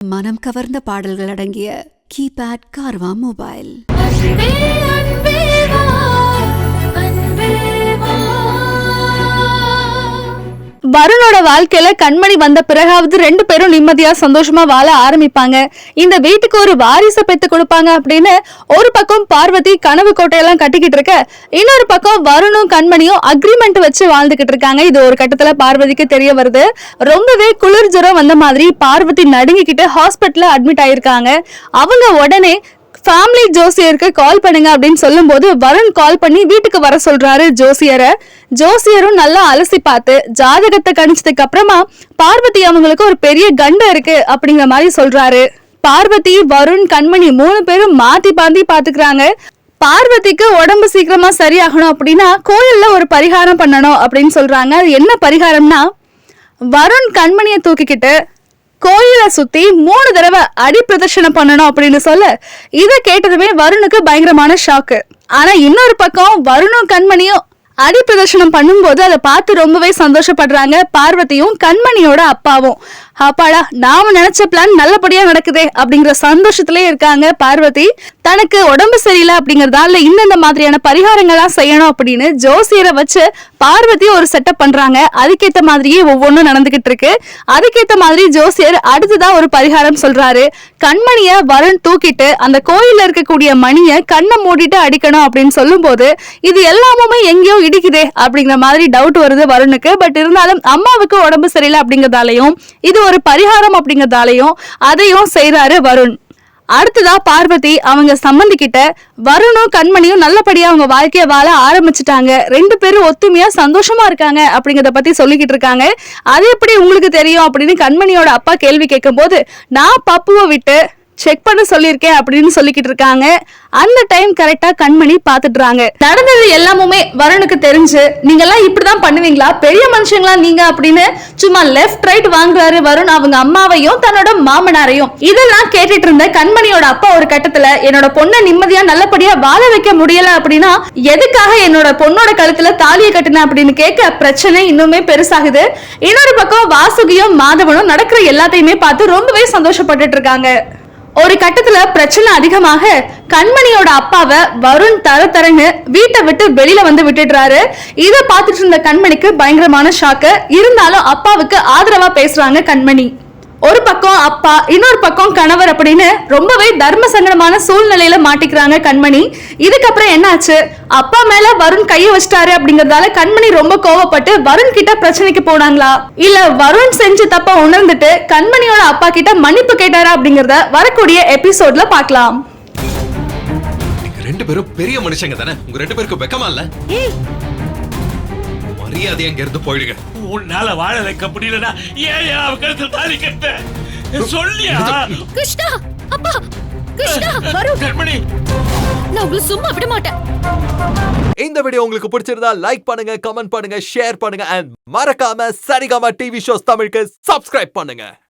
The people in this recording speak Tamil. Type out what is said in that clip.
மனம் கவர்ந்த பாடல்கள் அடங்கிய கீபேட் கார்வா மொபைல். வருணோட வாழ்க்கையில கண்மணி வந்த பிறகாவது 2 பேரும் நிம்மதியா சந்தோஷமா வாழ ஆரம்பிப்பாங்க. இந்த வீட்டுக்கு ஒரு வாரிசை பெத்து கொடுப்பாங்க அப்படின்னு ஒரு பக்கம் பார்வதி கனவு கோட்டையெல்லாம் கட்டிக்கிட்டு இருக்க, இன்னொரு பக்கம் வருணும் கண்மணியும் அக்ரிமெண்ட் வச்சு வாழ்ந்துகிட்டு இருக்காங்க. இது ஒரு கட்டத்துல பார்வதிக்கு தெரிய வருது. ரொம்பவே குளிர் ஜுரம் வந்த மாதிரி பார்வதி நடுங்கிக்கிட்டு ஹாஸ்பிட்டல்ல அட்மிட் ஆயிருக்காங்க. அவங்க உடனே ஃபேமிலி ஜோசியருக்கு கால் பண்ணுங்க அப்படின்னு சொல்லும் போது வருண் கால் பண்ணி வீட்டுக்கு வர சொல்றாரு ஜோசியரை. ஜோசியரும் நல்லா அலசி பார்த்து ஜாதகத்தை கணிச்சதுக்கு அப்புறமா பார்வதி அவங்களுக்கு ஒரு பெரிய கண்டம் இருக்கு அப்படிங்கிற மாதிரி சொல்றாரு. பார்வதி, வருண், கண்மணி 3 பேரும் மாத்தி பாந்தி பாத்துக்கிறாங்க. பார்வதிக்கு உடம்பு சீக்கிரமா சரியாகணும் அப்படின்னா கோயில்ல ஒரு பரிகாரம் பண்ணணும் அப்படின்னு சொல்றாங்க. அது என்ன பரிகாரம்னா, வருண் கண்மணியை தூக்கிக்கிட்டு கோயிலை சுத்தி 3 தடவை அடி பிரதர்ஷனம் பண்ணணும் அப்படின்னு சொல்ல, இதை கேட்டதுமே வருணுக்கு பயங்கரமான ஷாக்கு. ஆனா இன்னொரு பக்கம் வருணும் கண்மணியும் அடி பிரதர்ஷனம் பண்ணும்போது அதை பார்த்து ரொம்பவே சந்தோஷப்படுறாங்க பார்வதியும் கண்மணியோட அப்பாவும். அப்பாடா, நாம நினைச்ச பிளான் நல்லபடியா நடக்குதே அப்படிங்கிற சந்தோஷத்திலே இருக்காங்க பார்வதி. தனக்கு உடம்பு சரியில்லை அப்படிங்கறதால இந்த மாதிரியான பரிகாரங்கள்லாம் செய்யணும் அப்படின்னு ஜோசியரை வச்சு பார்வதி ஒரு செட்டப் பண்றாங்க. அதுக்கேத்த மாதிரியே ஒவ்வொன்றும் நடந்துகிட்டு இருக்கு. அதுக்கேத்த மாதிரி ஜோசியர் அடுத்ததான் ஒரு பரிகாரம் சொல்றாரு. கண்மணிய வருண் தூக்கிட்டு அந்த கோயில்ல இருக்கக்கூடிய மணியை கண்ணை மூடிட்டு அடிக்கணும் அப்படின்னு சொல்லும் போது இது எல்லாமே எங்கேயோ இடிக்குதே அப்படிங்கிற மாதிரி டவுட் வருது வருணுக்கு. பட் இருந்தாலும் அம்மாவுக்கு உடம்பு சரியில்லை அப்படிங்கறதாலையும் இது ஒரு பரிகாரம் அப்படிங்கறதாலையும் அதையும் செய்யறாரு வருண். அடுத்ததா பார்வதி அவங்க சம்பந்திக்கிட்ட வருணும் கண்மணியும் நல்லபடியா அவங்க வாழ்க்கைய வாழ ஆரம்பிச்சுட்டாங்க. 2 பேரும் ஒத்துமையா சந்தோஷமா இருக்காங்க அப்படிங்கறத பத்தி சொல்லிக்கிட்டு இருக்காங்க. அது எப்படி உங்களுக்கு தெரியும் அப்படின்னு கண்மணியோட அப்பா கேள்வி கேட்கும் போது, நான் பப்புவை விட்டு செக் பண்ண சொல்லியிருக்கேன் அப்படின்னு சொல்லிக்கிட்டு இருக்காங்க. அந்த டைம் கரெக்டா கண்மணி பாத்துட்டுறாங்க. நடந்தது எல்லாமே வருணுக்கு தெரிஞ்சு, நீங்க எல்லாம் இப்படிதான் பண்ணுவீங்களா, பெரிய மனுஷங்களா நீங்க அப்படின்னு சும்மா லெஃப்ட் ரைட் வாங்குறாரு வருண் அவங்க அம்மாவையும் தன்னோட மாமனாரையும். இதெல்லாம் கேட்டுட்டு இருந்த கண்மணியோட அப்பா ஒரு கட்டத்துல, என்னோட பொண்ணை நிம்மதியா நல்லபடியா வாழ வைக்க முடியல அப்படின்னா எதுக்காக என்னோட பொண்ணோட கழுத்துல தாலியை கட்டின அப்படின்னு கேட்க பிரச்சனை இன்னுமே பெருசாகுது. இன்னொரு பக்கம் வாசுகியும் மாதவனும் நடக்கிற எல்லாத்தையுமே பார்த்து ரொம்பவே சந்தோஷப்பட்டுட்டு இருக்காங்க. ஒரு கட்டத்துல பிரச்சனை அதிகமாக கண்மணியோட அப்பாவை வருண் தரன்னு வீட்டை விட்டு வெளியில வந்து விட்டுடுறாரு. இதை பார்த்துட்டு இருந்த கண்மணிக்கு பயங்கரமான ஷாக்கு. இருந்தாலும் அப்பாவுக்கு ஆதரவா பேசுறாங்க கண்மணி. ஒரு பக்கம் அப்பா, இன்னொரு பக்கம் கணவர் அப்படின்னு ரொம்பவே தர்ம சங்கடமான சூழ்நிலையில மாட்டிக்கிறாங்க கண்மணி. இதுக்கப்புறம் என்னாச்சு, அப்பா மேல வருண் கையை வச்சிட்டாரு அப்படிங்கறதால கண்மணி ரொம்ப கோவப்பட்டு வருண் கிட்ட பிரச்சனைக்கு போனாங்களா, இல்ல வருண் செஞ்சு தப்பா உணர்ந்துட்டு கண்மணியோட அப்பா கிட்ட மன்னிப்பு கேட்டாரா அப்படிங்கறத வரக்கூடிய எபிசோட்ல பார்க்கலாம். நீங்க 2 பேரும் பெரிய மனுஷங்க தானே, உங்க 2 பேருக்கு வெக்கமா இல்ல? மரியாதை அங்க இருந்து போயிடுங்க. உன்னால வாழ வைக்க முடியலனா ஏன் அவ கழுத்துல தாலி கட்ட சொல்லியா? கிருஷ்ணா, அப்பா, கிருஷ்ணா, வருண், கண்மணி, நான் உங்களை சும்மா விட மாட்டேன். இந்த வீடியோ உங்களுக்கு பிடிச்சிருந்தா லைக் பண்ணுங்க, கமெண்ட் பண்ணுங்க, ஷேர் பண்ணுங்க and மறக்காம சரிகமா டிவி ஷோஸ் தமிழுக்கு சப்ஸ்கிரைப் பண்ணுங்க.